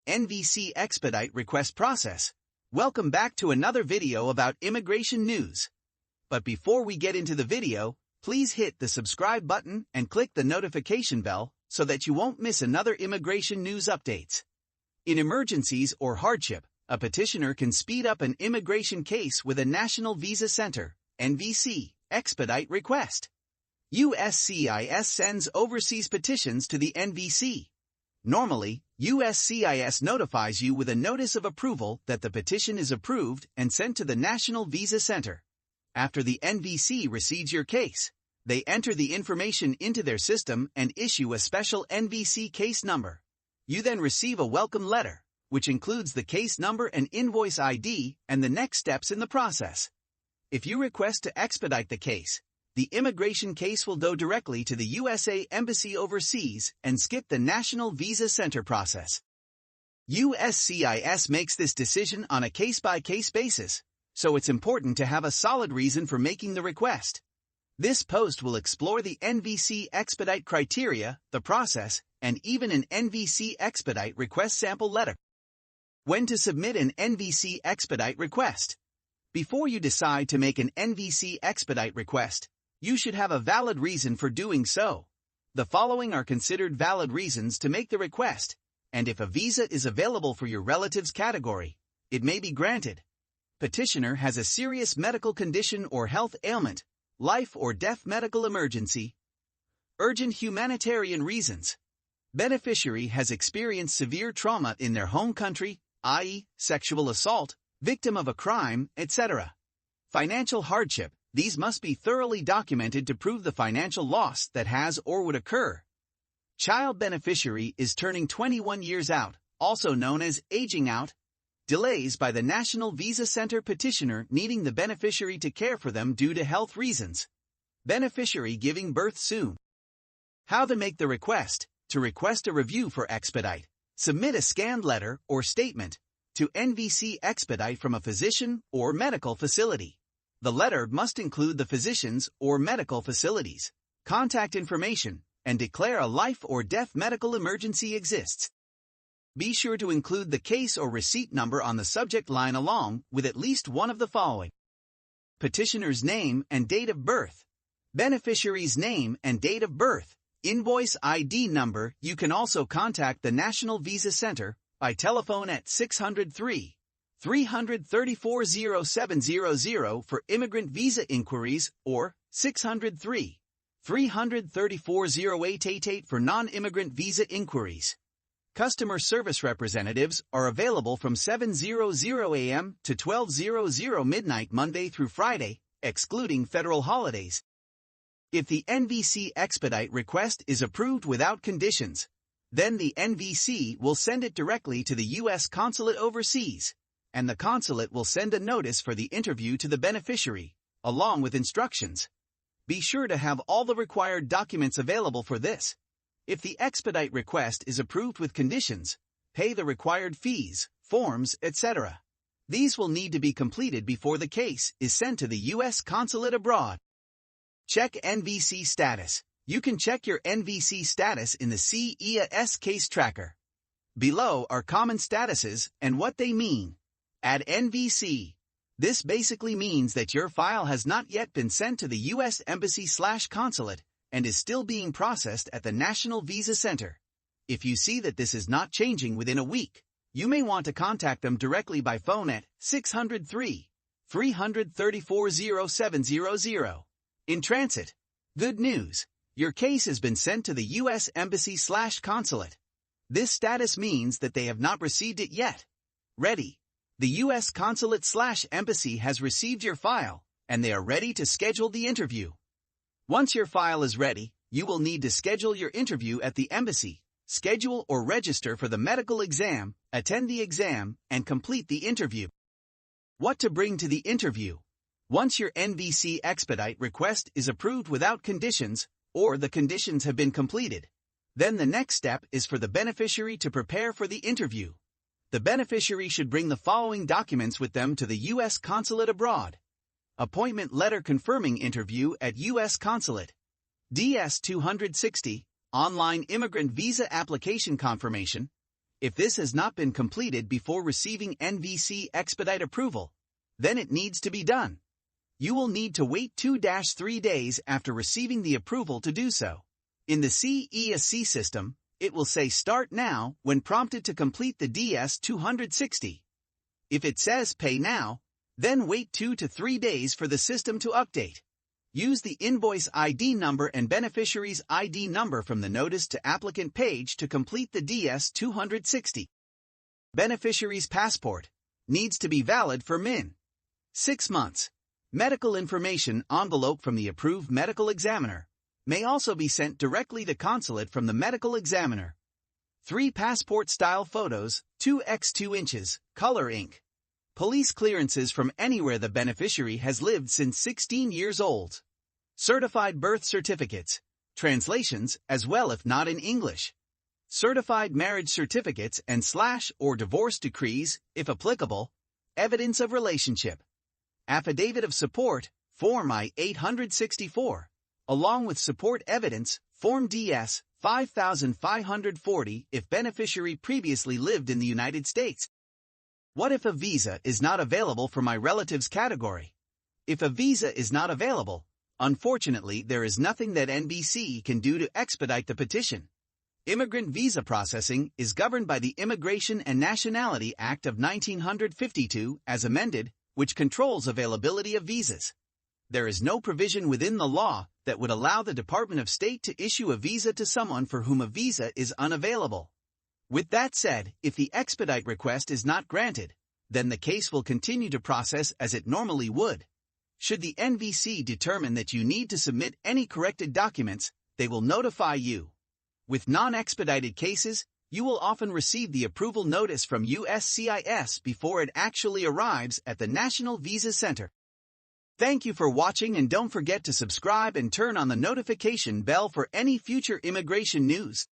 NVC Expedite request process. Welcome back to another video about immigration news. But before we get into the video, please hit the subscribe button and click the notification bell so that you won't miss another immigration news updates. In emergencies or hardship, a petitioner can speed up an immigration case with a National Visa Center, NVC, Expedite request. USCIS sends overseas petitions to the NVC. Normally, USCIS notifies you with a notice of approval that the petition is approved and sent to the National Visa Center. After the NVC receives your case, they enter the information into their system and issue a special NVC case number. You then receive a welcome letter, which includes the case number and invoice ID and the next steps in the process. If you request to expedite the case, the immigration case will go directly to the USA Embassy overseas and skip the National Visa Center process. USCIS makes this decision on a case-by-case basis, so it's important to have a solid reason for making the request. This post will explore the NVC Expedite criteria, the process, and even an NVC Expedite request sample letter. When to submit an NVC Expedite request. Before you decide to make an NVC Expedite request, you should have a valid reason for doing so. The following are considered valid reasons to make the request, and if a visa is available for your relative's category, it may be granted. Petitioner has a serious medical condition or health ailment, life or death medical emergency. Urgent humanitarian reasons. Beneficiary has experienced severe trauma in their home country, i.e., sexual assault, victim of a crime, etc. Financial hardship. These must be thoroughly documented to prove the financial loss that has or would occur. Child beneficiary is turning 21 years out, also known as aging out. Delays by the National Visa Center petitioner needing the beneficiary to care for them due to health reasons. Beneficiary giving birth soon. How to make the request. To request a review for Expedite, submit a scanned letter or statement to NVC Expedite from a physician or medical facility. The letter must include the physician's or medical facility's contact information and declare a life or death medical emergency exists. Be sure to include the case or receipt number on the subject line along with at least one of the following: petitioner's name and date of birth, beneficiary's name and date of birth, invoice ID number. You can also contact the National Visa Center by telephone at 603-334-0700 for immigrant visa inquiries or 603-334-0888 for non-immigrant visa inquiries. Customer service representatives are available from 7:00 a.m. to 12:00 midnight Monday through Friday, excluding federal holidays. If the NVC Expedite request is approved without conditions, then the NVC will send it directly to the U.S. Consulate overseas, and the consulate will send a notice for the interview to the beneficiary, along with instructions. Be sure to have all the required documents available for this. If the expedite request is approved with conditions, pay the required fees, forms, etc. These will need to be completed before the case is sent to the U.S. Consulate abroad. Check NVC status. You can check your NVC status in the USCIS case tracker. Below are common statuses and what they mean. Add NVC. This basically means that your file has not yet been sent to the U.S. Embassy/Consulate and is still being processed at the National Visa Center. If you see that this is not changing within a week, you may want to contact them directly by phone at 603-334-0700. In transit. Good news. Your case has been sent to the U.S. Embassy/Consulate. This status means that they have not received it yet. Ready. The U.S. Consulate/Embassy has received your file, and they are ready to schedule the interview. Once your file is ready, you will need to schedule your interview at the embassy, schedule or register for the medical exam, attend the exam, and complete the interview. What to bring to the interview. Once your NVC Expedite request is approved without conditions, or the conditions have been completed, then the next step is for the beneficiary to prepare for the interview. The beneficiary should bring the following documents with them to the U.S. Consulate abroad. Appointment letter confirming interview at U.S. Consulate. DS-260, online immigrant visa application confirmation. If this has not been completed before receiving NVC Expedite approval, then it needs to be done. You will need to wait 2-3 days after receiving the approval to do so. In the USCIS system, it will say Start Now when prompted to complete the DS-260. If it says Pay Now, then wait 2 to 3 days for the system to update. Use the invoice ID number and beneficiary's ID number from the Notice to Applicant page to complete the DS-260. Beneficiary's passport needs to be valid for min. 6 months. Medical information envelope from the approved medical examiner may also be sent directly to consulate from the medical examiner. 3 passport-style photos, 2x2 inches, color ink. Police clearances from anywhere the beneficiary has lived since 16 years old. Certified birth certificates, translations as well if not in English. Certified marriage certificates and / or divorce decrees, if applicable. Evidence of relationship. Affidavit of support, Form I-864, along with support evidence, Form DS-5540 if beneficiary previously lived in the United States. What if a visa is not available for my relative's category? If a visa is not available, unfortunately there is nothing that NVC can do to expedite the petition. Immigrant visa processing is governed by the Immigration and Nationality Act of 1952 as amended, which controls availability of visas. There is no provision within the law that would allow the Department of State to issue a visa to someone for whom a visa is unavailable. With that said, if the expedite request is not granted, then the case will continue to process as it normally would. Should the NVC determine that you need to submit any corrected documents, they will notify you. With non-expedited cases, you will often receive the approval notice from USCIS before it actually arrives at the National Visa Center. Thank you for watching, and don't forget to subscribe and turn on the notification bell for any future immigration news.